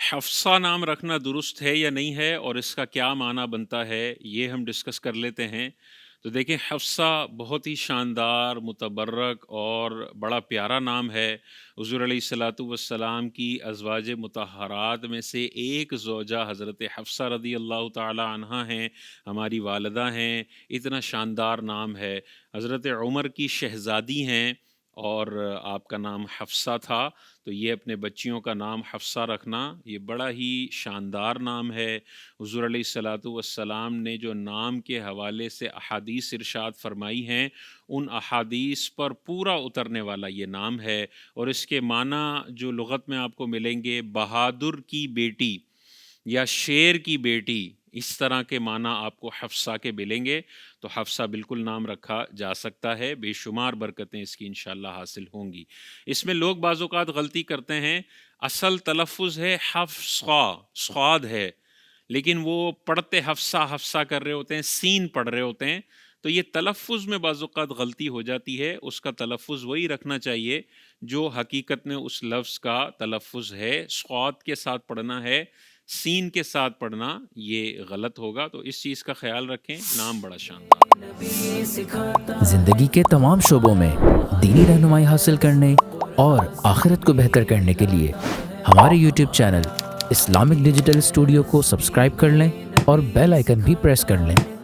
حفصہ نام رکھنا درست ہے یا نہیں ہے اور اس کا کیا معنی بنتا ہے، یہ ہم ڈسکس کر لیتے ہیں۔ تو دیکھیں، حفصہ بہت ہی شاندار، متبرک اور بڑا پیارا نام ہے۔ حضور علیہ الصلاۃ والسلام کی ازواج مطہرات میں سے ایک زوجہ حضرت حفصہ رضی اللہ تعالی عنہا ہیں، ہماری والدہ ہیں۔ اتنا شاندار نام ہے۔ حضرت عمر کی شہزادی ہیں اور آپ کا نام حفصہ تھا، تو یہ اپنے بچیوں کا نام حفصہ رکھنا یہ بڑا ہی شاندار نام ہے۔ حضور علیہ الصلاۃ والسلام نے جو نام کے حوالے سے احادیث ارشاد فرمائی ہیں، ان احادیث پر پورا اترنے والا یہ نام ہے، اور اس کے معنی جو لغت میں آپ کو ملیں گے، بہادر کی بیٹی یا شیر کی بیٹی، اس طرح کے معنی آپ کو حفصہ کے ملیں گے۔ تو حفصہ بالکل نام رکھا جا سکتا ہے، بے شمار برکتیں اس کی انشاءاللہ حاصل ہوں گی۔ اس میں لوگ بعض اوقات غلطی کرتے ہیں، اصل تلفظ ہے حفصہ، صاد ہے، لیکن وہ پڑھتے حفصہ حفصہ کر رہے ہوتے ہیں، سین پڑھ رہے ہوتے ہیں، تو یہ تلفظ میں بعض اوقات غلطی ہو جاتی ہے۔ اس کا تلفظ وہی رکھنا چاہیے جو حقیقت میں اس لفظ کا تلفظ ہے۔ صاد کے ساتھ پڑھنا ہے، سین کے ساتھ پڑھنا یہ غلط ہوگا، تو اس چیز کا خیال رکھیں۔ نام بڑا شاندار۔ زندگی کے تمام شعبوں میں دینی رہنمائی حاصل کرنے اور آخرت کو بہتر کرنے کے لیے ہمارے YouTube channel Islamic digital studio کو سبسکرائب کر لیں اور بیل آئیکن بھی پریس کر لیں۔